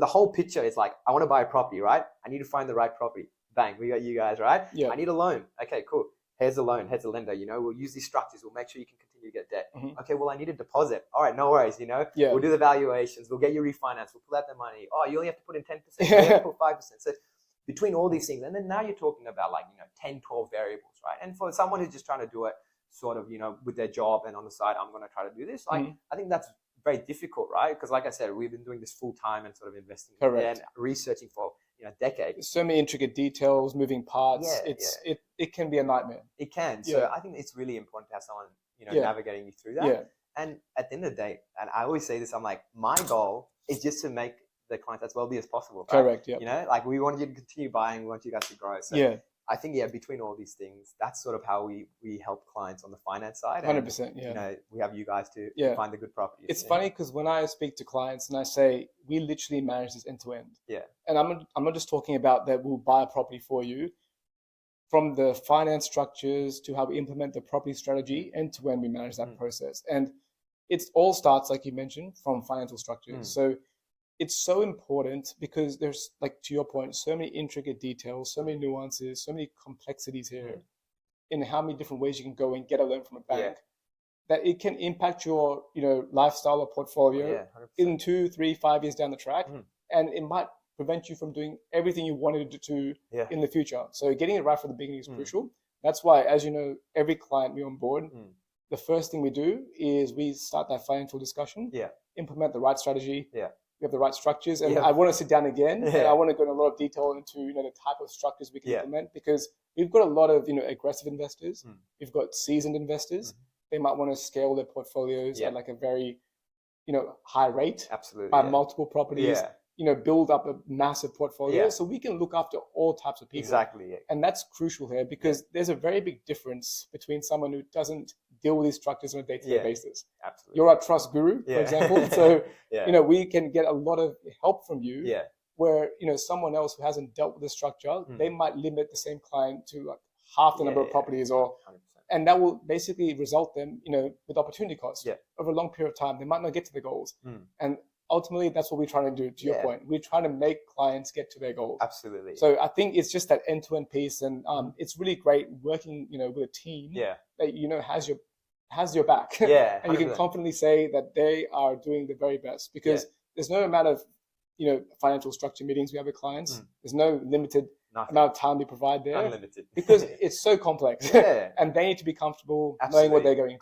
The whole picture is like, I want to buy a property, right? I need to find the right property. Bang, we got you guys, right? Yeah. I need a loan. Okay, cool. Here's a loan. Here's a lender. We'll use these structures. We'll make sure you can continue to get debt. Okay, well, I need a deposit. All right, no worries. Yeah. We'll do the valuations. We'll get you refinance. We'll pull out the money. Oh, you only have to put in 10%. You only have to put 5%. So between all these things, and then now you're talking about like 10, 12 variables, right? And for someone who's just trying to do it sort of with their job and on the side, I'm going to try to do this. Like I think that's very difficult, right? Because like I said, we've been doing this full time and sort of investing and researching for decades. So many intricate details, moving parts. It can be a nightmare. It can. So I think it's really important to have someone navigating you through that. Yeah. And at the end of the day, and I always say this, I'm like, my goal is just to make the clients as wealthy as possible. Right? Correct. Yeah. Like we want you to continue buying, we want you guys to grow. So I think between all these things, that's sort of how we help clients on the finance side. 100%. Yeah. We have you guys to find the good properties. It's funny because when I speak to clients and I say we literally manage this end to end. Yeah. And I'm not just talking about that we'll buy a property for you. From the finance structures to how we implement the property strategy, end to end we manage that process. And it all starts, like you mentioned, from financial structures. So it's so important because there's, like to your point, so many intricate details, so many nuances, so many complexities here in how many different ways you can go and get a loan from a bank that it can impact your lifestyle or portfolio in 2, 3, 5 years down the track. And it might prevent you from doing everything you wanted to do in the future. So getting it right from the beginning is crucial. That's why, as you know, every client we onboard, the first thing we do is we start that financial discussion, implement the right strategy, we have the right structures, and I want to sit down again and I want to go in a lot of detail into the type of structures we can implement, because we've got a lot of aggressive investors, we've got seasoned investors. They might want to scale their portfolios at like a very high rate, buy multiple properties, build up a massive portfolio, so we can look after all types of people. Exactly. And that's crucial here because there's a very big difference between someone who doesn't deal with these structures on a day-to-day basis. Absolutely. You're our trust guru, for example. So, we can get a lot of help from you where, someone else who hasn't dealt with the structure, they might limit the same client to like half the number of properties or 100%. And that will basically result them, with opportunity costs over a long period of time. They might not get to the goals. And ultimately, that's what we're trying to do, to your point. We're trying to make clients get to their goals. Absolutely. So I think it's just that end-to-end piece. And it's really great working, with a team that, has your back. Yeah. And you can confidently say that they are doing the very best, because there's no amount of, financial structure meetings we have with clients. There's no limited amount of time we provide there. Unlimited. Because it's so complex. And they need to be comfortable knowing what they're going